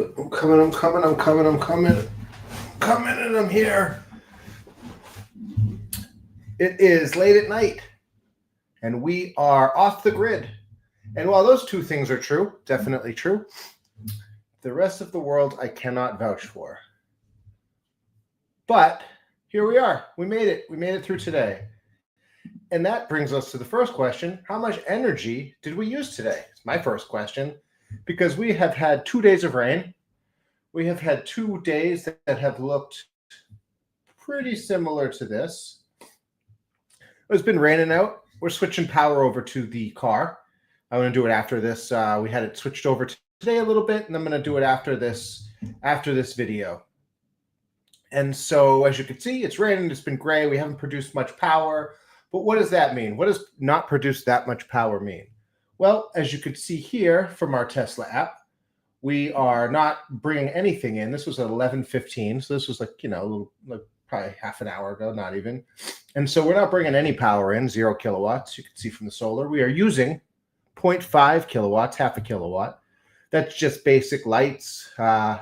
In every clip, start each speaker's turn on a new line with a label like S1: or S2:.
S1: I'm coming, and I'm here. It is late at night, and we are off the grid. And while those two things are true, definitely true, the rest of the world I cannot vouch for. But here we are. We made it. We made it through today. And that brings us to the first question. How much energy did we use today? It's my first question, because we have had 2 days of rain. We have had 2 days that have looked pretty similar to this. It's been raining out. We're switching power over to the car. I'm going to do it after this. We had it switched over today a little bit, and I'm going to do it after this video. And so, as you can see, it's raining. It's been gray. We haven't produced much power. But what does that mean? What does not produce that much power mean? Well, as you could see here from our Tesla app, we are not bringing anything in. This was at 11:15, so this was like, a little, like probably half an hour ago, not even. And so we're not bringing any power in, 0 kilowatts. You can see from the solar. We are using 0.5 kilowatts, half a kilowatt. That's just basic lights,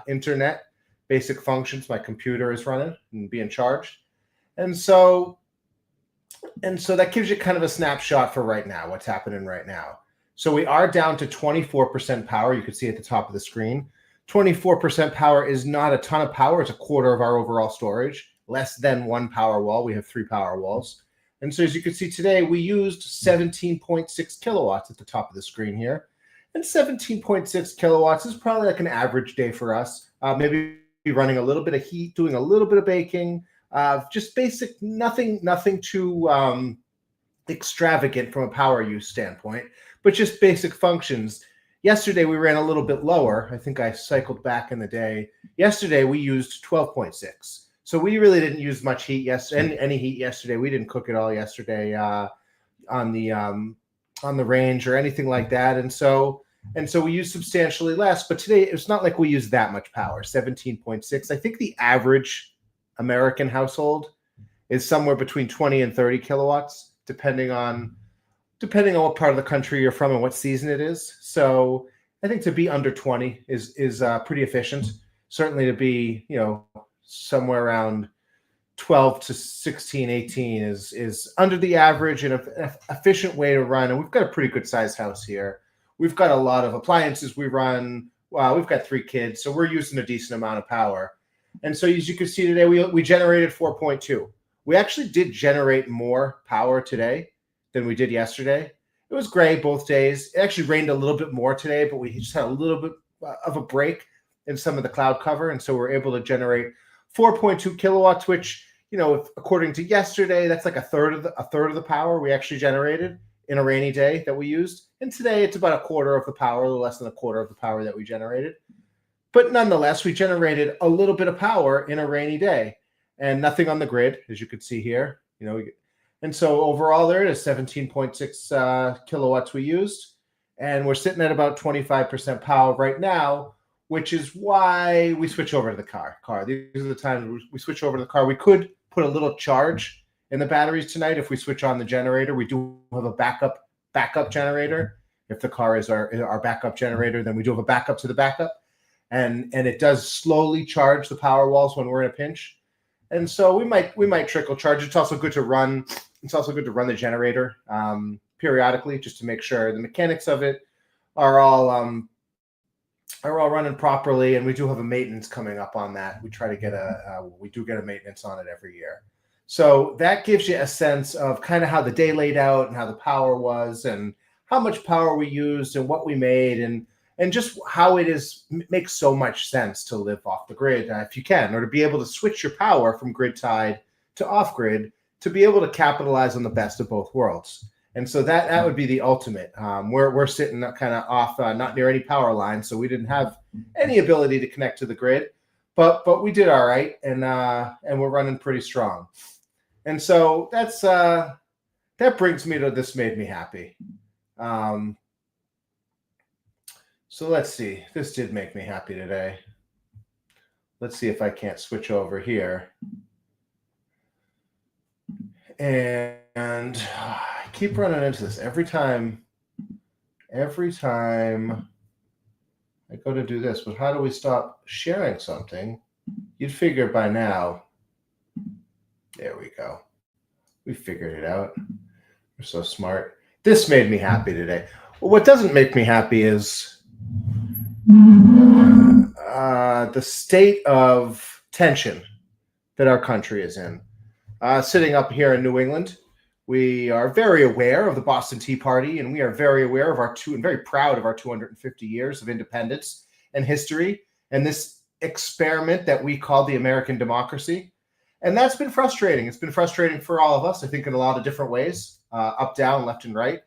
S1: internet, basic functions. My computer is running and being charged. And so that gives you kind of a snapshot for right now, what's happening right now. So we are down to 24% power. You can see at the top of the screen. 24% power is not a ton of power. It's a quarter of our overall storage, less than 1 power wall. We have 3 power walls. And so as you can see today, we used 17.6 kilowatts at the top of the screen here. And 17.6 kilowatts is probably like an average day for us. Maybe running a little bit of heat, doing a little bit of baking, just basic, nothing too extravagant from a power use standpoint, but just basic functions. Yesterday, we ran a little bit lower. I think I cycled back in the day. Yesterday, we used 12.6. So we really didn't use much heat any heat yesterday. We didn't cook it all yesterday on the range or anything like that. And so we used substantially less. But today, it's not like we used that much power, 17.6. I think the average American household is somewhere between 20 and 30 kilowatts, depending on what part of the country you're from and what season it is. So I think to be under 20 is pretty efficient. Certainly to be, somewhere around 12 to 16, 18 is under the average and an efficient way to run. And we've got a pretty good sized house here. We've got a lot of appliances we run. We've got 3 kids, so we're using a decent amount of power. And so as you can see today, we generated 4.2. We actually did generate more power today than we did yesterday. It was gray both days. It actually rained a little bit more today, but we just had a little bit of a break in some of the cloud cover. And so we're able to generate 4.2 kilowatts, which, according to yesterday, that's like a third of the power we actually generated in a rainy day that we used. And today it's about a quarter of the power, a little less than a quarter of the power that we generated. But nonetheless, we generated a little bit of power in a rainy day and nothing on the grid, as you can see here. And so overall there it is, 17.6 kilowatts we used. And we're sitting at about 25% power right now, which is why we switch over to the car. These are the times we switch over to the car. We could put a little charge in the batteries tonight if we switch on the generator. We do have a backup generator. If the car is our backup generator, then we do have a backup to the backup. And it does slowly charge the power walls when we're in a pinch. And so we might trickle charge. It's also good to run. It's also good to run the generator periodically, just to make sure the mechanics of it are all running properly. And we do have a maintenance coming up on that. We try to get we do get a maintenance on it every year. So that gives you a sense of kind of how the day laid out and how the power was and how much power we used and what we made and just how makes so much sense to live off the grid if you can, or to be able to switch your power from grid tied to off grid to be able to capitalize on the best of both worlds. And so that would be the ultimate. We're sitting kind of off, not near any power lines, so we didn't have any ability to connect to the grid, but we did all right, and we're running pretty strong. And so that brings me to this made me happy. So let's see. This did make me happy today. Let's see if I can't switch over here. And I keep running into this every time I go to do this, but how do we stop sharing something? You'd figure by now. There we go. We figured it out. We're so smart. This made me happy today. Well, what doesn't make me happy is the state of tension that our country is in. Sitting up here in New England, we are very aware of the Boston Tea Party, and we are very aware of and very proud of our 250 years of independence and history, and this experiment that we call the American democracy. And that's been frustrating. It's been frustrating for all of us, I think, in a lot of different ways, up, down, left, and right.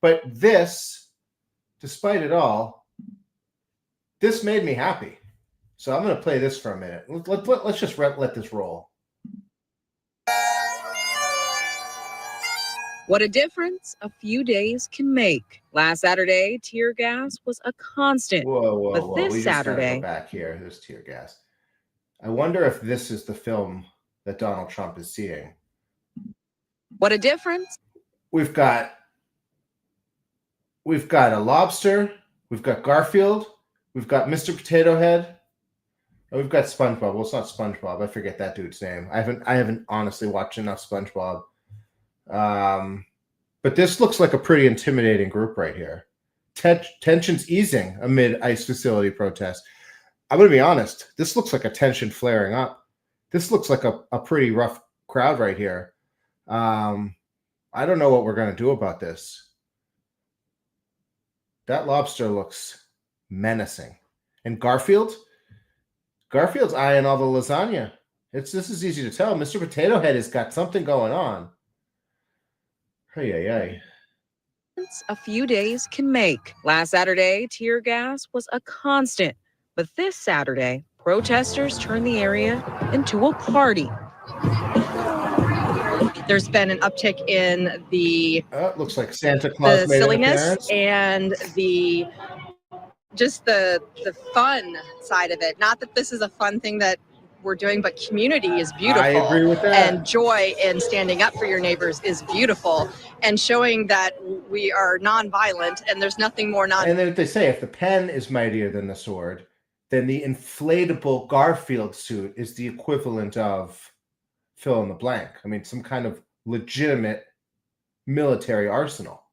S1: But this, despite it all, this made me happy. So I'm going to play this for a minute. Let's just let this roll.
S2: What a difference a few days can make. Last Saturday, tear gas was a constant.
S1: Whoa.
S2: But this
S1: we
S2: Saturday,
S1: just gotta go back here. There's tear gas. I wonder if this is the film that Donald Trump is seeing.
S2: What a difference.
S1: We've got a lobster. We've got Garfield. We've got Mr. Potato Head. And we've got SpongeBob. Well, it's not SpongeBob. I forget that dude's name. I haven't honestly watched enough SpongeBob. But this looks like a pretty intimidating group right here. Tensions easing amid ICE facility protests. I'm going to be honest. This looks like a tension flaring up. This looks like a pretty rough crowd right here. I don't know what we're going to do about this. That lobster looks menacing. And Garfield's eyeing all the lasagna. This is easy to tell. Mr. Potato Head has got something going on. Hey.
S2: A few days can make. Last Saturday, tear gas was a constant. But this Saturday, protesters turned the area into a party. There's been an uptick in the
S1: looks like Santa Claus made
S2: silliness and the fun side of it. Not that this is a fun thing that we're doing, but community is beautiful.
S1: I agree with that.
S2: And joy in standing up for your neighbors is beautiful, and showing that we are nonviolent and there's nothing more
S1: And then they say if the pen is mightier than the sword, then the inflatable Garfield suit is the equivalent of fill in the blank. I mean, some kind of legitimate military arsenal.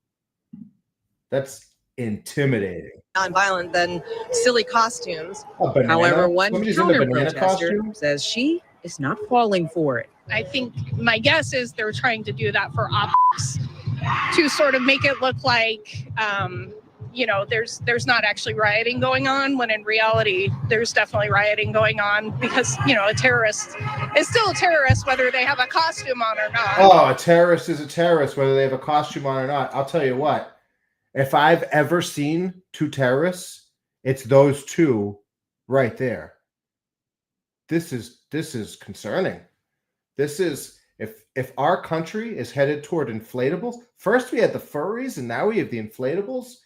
S1: That's intimidating.
S2: Nonviolent than silly costumes.
S1: However,
S2: one counter protester says she is not falling for it.
S3: I think my guess is they're trying to do that for optics to sort of make it look like there's not actually rioting going on, when in reality there's definitely rioting going on, because a terrorist is still a terrorist whether they have a costume on or not.
S1: Oh, a terrorist is a terrorist whether they have a costume on or not. I'll tell you what. If I've ever seen two terrorists, it's those two right there. This is concerning. This is if our country is headed toward inflatables. First we had the furries, and now we have the inflatables.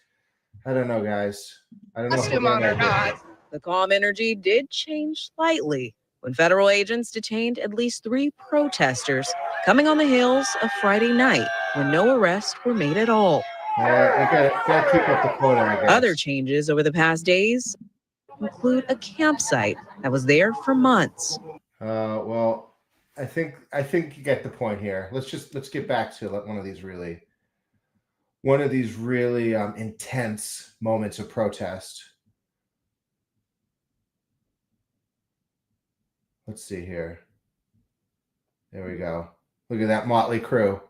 S1: I don't know, guys. I don't know.
S3: Costume on or not.
S2: The calm energy did change slightly when federal agents detained at least 3 protesters coming on the hills of Friday night, when no arrests were made at all.
S1: I gotta keep up the quota, I guess.
S2: Other changes over the past days include a campsite that was there for months.
S1: Well, I think you get the point here. Let's get back to one of these really intense moments of protest. Let's see here. There we go. Look at that motley crew.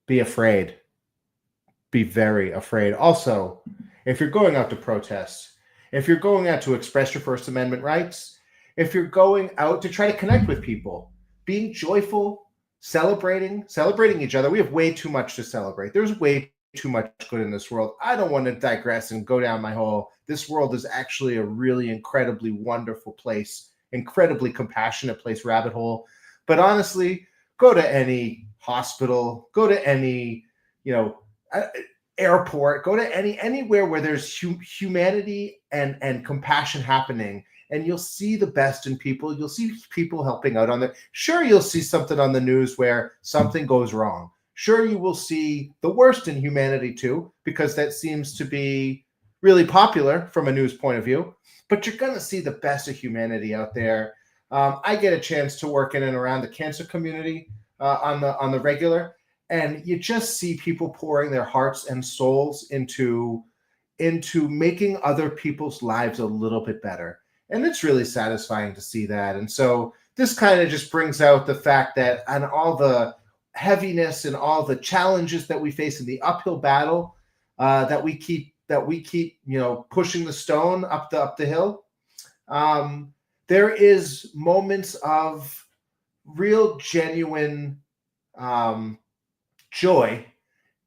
S1: Be afraid. Be very afraid. Also, if you're going out to protest, if you're going out to express your First Amendment rights, if you're going out to try to connect with people, being joyful, celebrating each other. We have way too much to celebrate. There's way too much good in this world. I don't want to digress and go down my hole. This world is actually a really incredibly wonderful place, incredibly compassionate place, rabbit hole. But honestly, go to any hospital, go to any, airport, go to anywhere where there's humanity and compassion happening, and you'll see the best in people. You'll see people helping out on there. Sure, you'll see something on the news where something goes wrong. Sure, you will see the worst in humanity too, because that seems to be really popular from a news point of view, but you're going to see the best of humanity out there. I get a chance to work in and around the cancer community on the regular, and you just see people pouring their hearts and souls into making other people's lives a little bit better. And it's really satisfying to see that. And so this kind of just brings out the fact that on all the heaviness and all the challenges that we face in the uphill battle, that we keep pushing the stone up the hill. There is moments of real genuine joy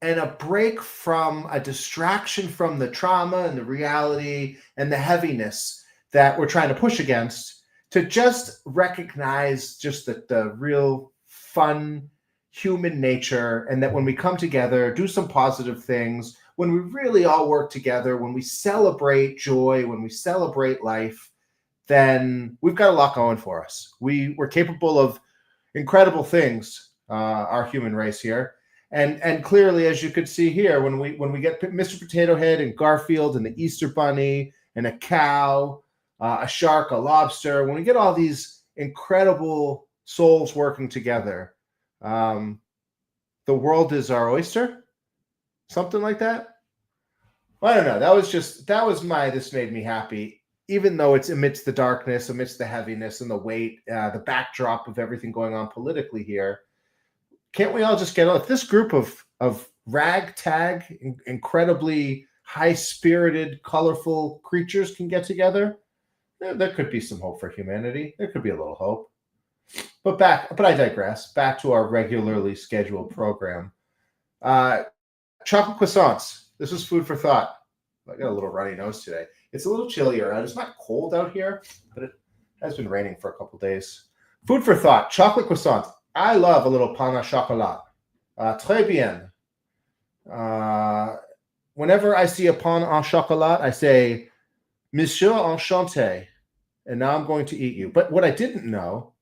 S1: and a break from a distraction from the trauma and the reality and the heaviness that we're trying to push against, to just recognize just the real fun human nature, and that when we come together, do some positive things, when we really all work together, when we celebrate joy, when we celebrate life, then we've got a lot going for us. We're capable of incredible things, our human race here. And clearly, as you could see here, when we get Mr. Potato Head and Garfield and the Easter Bunny and a cow, a shark, a lobster, when we get all these incredible souls working together, the world is our oyster, something like that. Well, I don't know. This made me happy, even though it's amidst the darkness, amidst the heaviness and the weight, the backdrop of everything going on politically here. Can't we all just get on? If this group of ragtag, incredibly high-spirited, colorful creatures can get together, there could be some hope for humanity. There could be a little hope. But I digress. Back to our regularly scheduled program. Chocolate croissants. This is food for thought. I got a little runny nose today. It's a little chillier out. It's not cold out here, but it has been raining for a couple days. Food for thought. Chocolate croissants. I love a little pain au chocolat. Très bien. Whenever I see a pain au chocolat, I say, Monsieur enchanté. And now I'm going to eat you. But what I didn't know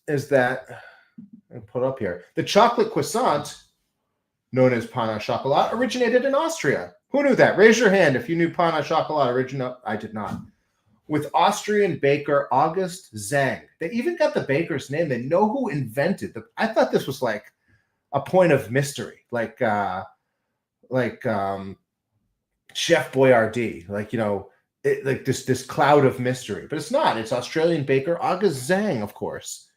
S1: is that, I'll put up here, the chocolate croissant, known as pain au chocolat, originated in Austria. Who knew that? Raise your hand if you knew pain au chocolat originated. I did not. With Austrian baker August Zang. They even got the baker's name. They know who invented the. I thought this was like a point of mystery, like Chef Boyardee, like this cloud of mystery. But it's not. It's Australian baker August Zang, of course,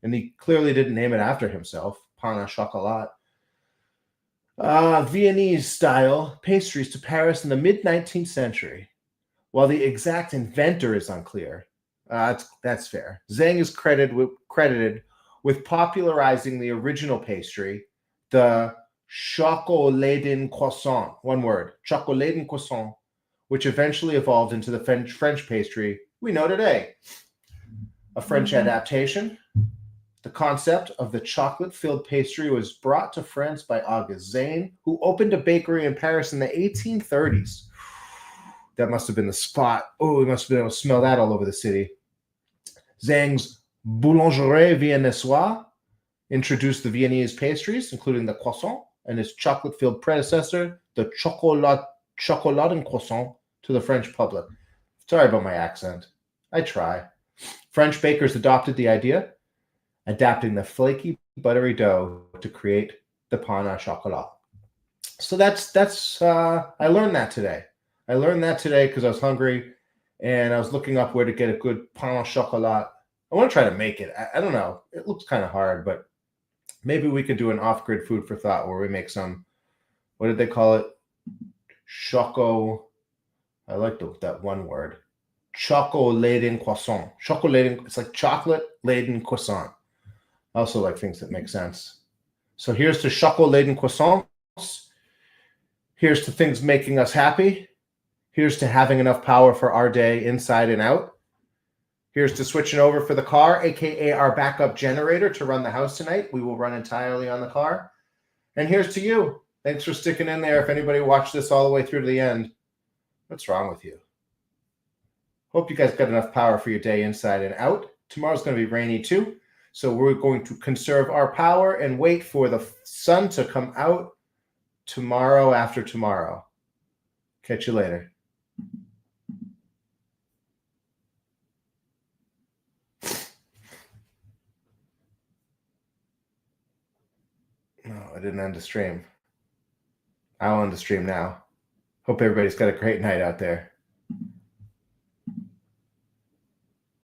S1: and he clearly didn't name it after himself. Pain au chocolat. Viennese style pastries to Paris in the mid-19th century. While the exact inventor is unclear, that's fair. Zhang is credited with popularizing the original pastry, the Chocolatine croissant, one word, Chocolatine croissant, which eventually evolved into the French pastry we know today. A French adaptation. The concept of the chocolate-filled pastry was brought to France by Auguste Zane, who opened a bakery in Paris in the 1830s. That must have been the spot. Oh, we must have been able to smell that all over the city. Zhang's Boulangerie Viennoise introduced the Viennese pastries, including the croissant, and his chocolate-filled predecessor, the Chocolatine croissant, to the French public. Sorry about my accent. I try. French bakers adopted the idea, adapting the flaky, buttery dough to create the pain au chocolat. So that's I learned that today. I learned that today because I was hungry and I was looking up where to get a good pain au chocolat. I want to try to make it. I don't know. It looks kind of hard, but maybe we could do an off-grid food for thought where we make some, what did they call it? I like that one word. Chocolatine croissant. It's like chocolate-laden croissant. I also like things that make sense. So here's to chocolate-laden croissants. Here's to things making us happy. Here's to having enough power for our day inside and out. Here's to switching over for the car, aka our backup generator, to run the house tonight. We will run entirely on the car. And here's to you. Thanks for sticking in there. If anybody watched this all the way through to the end, what's wrong with you? Hope you guys got enough power for your day inside and out. Tomorrow's going to be rainy too. So we're going to conserve our power and wait for the sun to come out tomorrow after tomorrow. Catch you later. No, I didn't end the stream. I'll end the stream now. Hope everybody's got a great night out there.